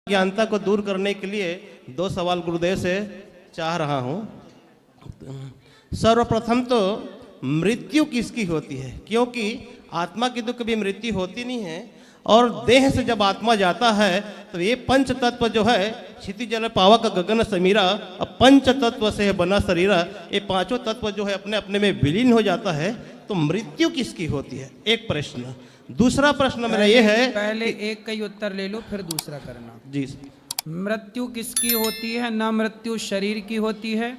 ज्ञानता को दूर करने के लिए दो सवाल गुरुदेव से चाह रहा हूँ। सर्वप्रथम तो मृत्यु किसकी होती है, क्योंकि आत्मा की तो कभी मृत्यु होती नहीं है, और देह से जब आत्मा जाता है तो ये पंच तत्व जो है क्षितिज जल पावक गगन समीरा, पंच तत्व से बना शरीरा, ये पांचों तत्व जो है अपने अपने में विलीन हो जाता है। तो मृत्यु किसकी होती है, एक प्रश्न। दूसरा प्रश्न मेरा ये है, पहले एक का ही उत्तर ले लो फिर दूसरा करना जी। मृत्यु किसकी होती है? ना मृत्यु शरीर की होती है,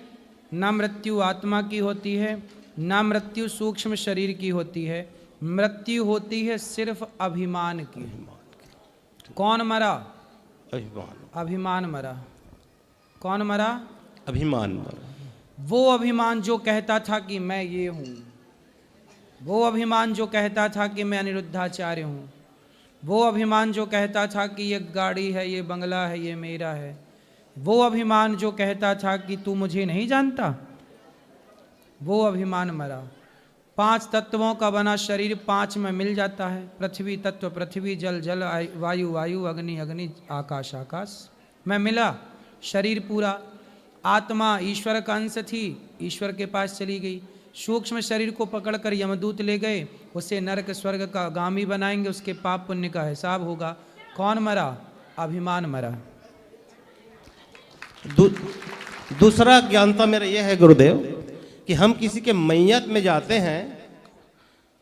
ना मृत्यु आत्मा की होती है, ना मृत्यु सूक्ष्म शरीर की होती है। मृत्यु होती है सिर्फ अभिमान की। कौन मरा? अभिमान। अभिमान मरा। कौन मरा? अभिमान मरा। वो अभिमान जो कहता था कि मैं ये हूँ, वो अभिमान जो कहता था कि मैं अनिरुद्धाचार्य हूँ, वो अभिमान जो कहता था कि ये गाड़ी है, ये बंगला है, ये मेरा है, वो अभिमान जो कहता था कि तू मुझे नहीं जानता, वो अभिमान मरा। पांच तत्वों का बना शरीर पांच में मिल जाता है। पृथ्वी तत्व पृथ्वी, जल जल, वायु वायु, अग्नि अग्नि, आकाश आकाश में मिला शरीर पूरा। आत्मा ईश्वर का अंश थी, ईश्वर के पास चली गई। सूक्ष्म शरीर को पकड़कर यमदूत ले गए, उसे नरक स्वर्ग का गामी बनाएंगे, उसके पाप पुण्य का हिसाब होगा। कौन मरा? अभिमान मरा। दूसरा ज्ञानता मेरा यह है गुरुदेव कि हम किसी के मैयत में जाते हैं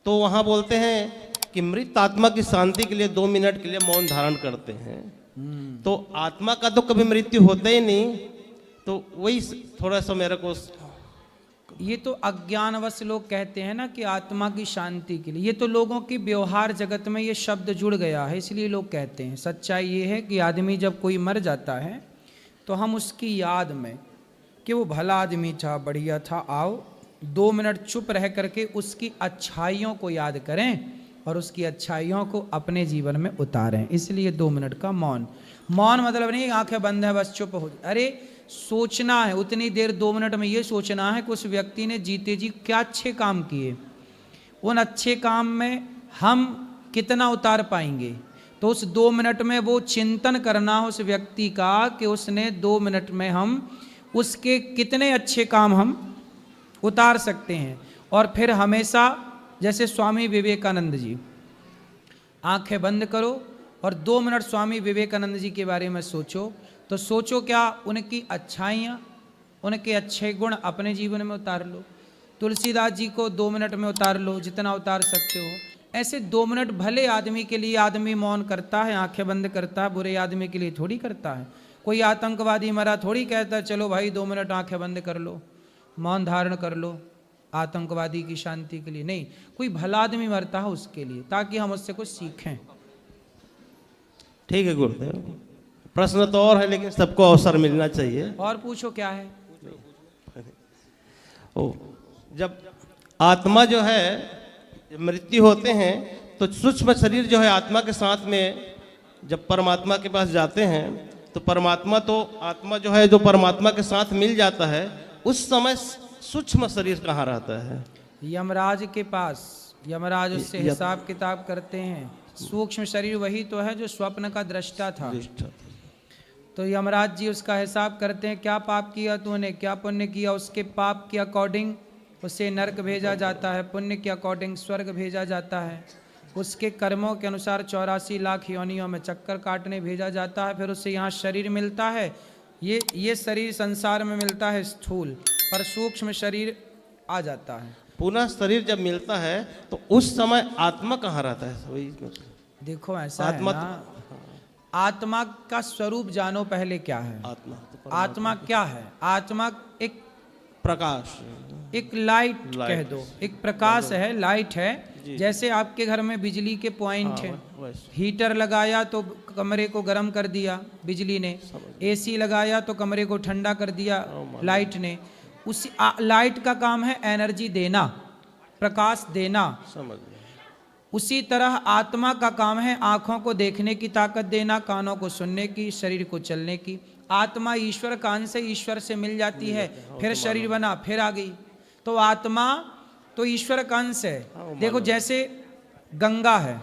तो वहां बोलते हैं कि मृत आत्मा की शांति के लिए 2 मिनट के लिए मौन धारण करते हैं। तो आत्मा का तो कभी मृत्यु होता ही नहीं, तो वही थोड़ा सा मेरे को, ये तो अज्ञानवश लोग कहते हैं ना कि आत्मा की शांति के लिए। ये तो लोगों की व्यवहार जगत में ये शब्द जुड़ गया है, इसलिए लोग कहते हैं। सच्चाई ये है कि आदमी जब कोई मर जाता है तो हम उसकी याद में कि वो भला आदमी था, बढ़िया था, आओ 2 मिनट चुप रह करके उसकी अच्छाइयों को याद करें और उसकी अच्छाइयों को अपने जीवन में उतारें। इसलिए 2 मिनट का मौन। मौन मतलब नहीं आंखें बंद है बस चुप हो, अरे सोचना है उतनी देर 2 मिनट में ये सोचना है कि उस व्यक्ति ने जीते जी क्या अच्छे काम किए, उन अच्छे काम में हम कितना उतार पाएंगे। तो उस 2 मिनट में वो चिंतन करना उस व्यक्ति का कि उसने 2 मिनट में हम उसके कितने अच्छे काम हम उतार सकते हैं। और फिर हमेशा जैसे स्वामी विवेकानंद जी, आंखें बंद करो और 2 मिनट स्वामी विवेकानंद जी के बारे में सोचो। तो सोचो क्या उनकी अच्छाइयाँ, उनके अच्छे गुण अपने जीवन में उतार लो। तुलसीदास जी को 2 मिनट में उतार लो, जितना उतार सकते हो। ऐसे 2 मिनट भले आदमी के लिए आदमी मौन करता है, आंखें बंद करता है, बुरे आदमी के लिए थोड़ी करता है। कोई आतंकवादी मरा थोड़ी कहता है चलो भाई 2 मिनट आंखें बंद कर लो, मौन धारण कर लो आतंकवादी की शांति के लिए। नहीं, कोई भला आदमी मरता है उसके लिए, ताकि हम उससे कुछ सीखें। ठीक है गुरुदेव, प्रश्न तो और है लेकिन सबको अवसर मिलना चाहिए। और पूछो क्या है। जब आत्मा जो है मृत्यु होते हैं तो सूक्ष्म शरीर जो है आत्मा के साथ में जब परमात्मा के पास जाते हैं तो परमात्मा तो आत्मा जो है जो परमात्मा के साथ मिल जाता है, उस समय सूक्ष्म शरीर कहाँ रहता है? यमराज के पास। यमराज उससे हिसाब किताब करते हैं। सूक्ष्म शरीर वही तो है जो स्वप्न का दृष्टा था। तो यमराज जी उसका हिसाब करते हैं, क्या पाप किया तूने, क्या पुण्य किया। उसके पाप के अकॉर्डिंग उसे नरक भेजा जाता है, पुण्य के अकॉर्डिंग स्वर्ग भेजा जाता है। उसके कर्मों के अनुसार 84 लाख योनियों में चक्कर काटने भेजा जाता है। फिर उसे यहाँ शरीर मिलता है। ये शरीर संसार में मिलता है स्थूल, पर सूक्ष्म शरीर आ जाता है। पुनः शरीर जब मिलता है तो उस समय आत्मा कहाँ रहता है? वही देखो ऐसा आत्मा है ना, आत्मा का स्वरूप जानो पहले क्या है। आत्मा क्या है? आत्मा एक प्रकाश, एक लाइट कह दो, एक प्रकाश है, लाइट है। जैसे आपके घर में बिजली के पॉइंट है, हीटर लगाया तो कमरे को गर्म कर दिया बिजली ने, एसी लगाया तो कमरे को ठंडा कर दिया लाइट ने। उसी लाइट का काम है एनर्जी देना, प्रकाश देना। उसी तरह आत्मा का काम है आंखों को देखने की ताकत देना, कानों को सुनने की, शरीर को चलने की। आत्मा ईश्वर का अंश से ईश्वर से मिल जाती है, फिर शरीर बना, फिर आ गई। तो आत्मा तो ईश्वर का अंश है। देखो जैसे गंगा है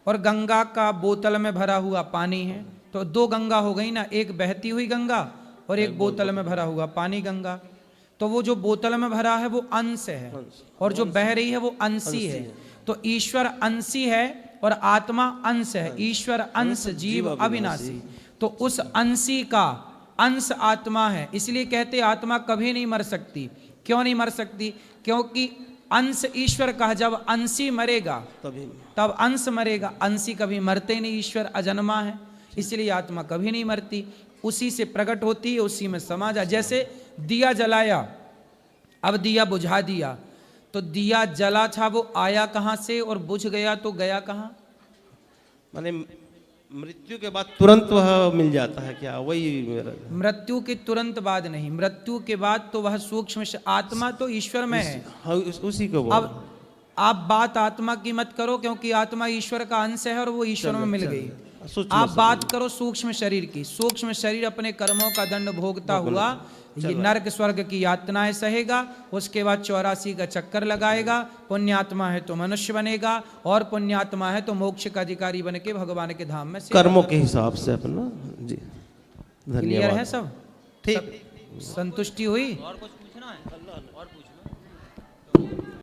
और गंगा का बोतल में भरा हुआ पानी है, तो दो गंगा हो गई ना, एक बहती हुई गंगा और एक बोतल में भरा हुआ पानी गंगा। तो वो जो बोतल में भरा है वो अंश है और जो बह रही है वो अंशी है। तो ईश्वर अंशी है और आत्मा अंश है। ईश्वर अंश, जीव अविनाशी। तो उस अंशी का अंश आत्मा है, इसलिए कहते आत्मा कभी नहीं मर सकती। क्यों नहीं मर सकती? क्योंकि अंश ईश्वर का, जब अंशी मरेगा तब अंश मरेगा, अंशी कभी मरते नहीं। ईश्वर अजन्मा है, इसलिए आत्मा कभी नहीं मरती, उसी से प्रकट होती है, उसी में समा जा। जैसे दिया जलाया, अब दिया बुझा दिया, तो दिया जला था वो आया कहां से और बुझ गया तो गया कहां? माने मृत्यु के बाद तुरंत वह मिल जाता है क्या? वही मेरा मृत्यु के तुरंत बाद नहीं, मृत्यु के बाद तो वह सूक्ष्म आत्मा तो ईश्वर में है। हाँ, उसी को बोल। अब आप बात आत्मा की मत करो, क्योंकि आत्मा ईश्वर का अंश है और वो ईश्वर में मिल गई। आप बात करो सूक्ष्म शरीर की। सूक्ष्म शरीर अपने कर्मों का दंड भोगता हुआ ये नरक स्वर्ग की यातनाएं सहेगा, उसके बाद 84 का चक्कर लगाएगा। पुण्यात्मा है तो मनुष्य बनेगा और पुण्यात्मा है तो मोक्ष का अधिकारी बन के भगवान के धाम में कर्मों के हिसाब से अपना। जी क्लियर है सब? ठीक, संतुष्टि हुई? और कुछ पूछना है? और पूछो।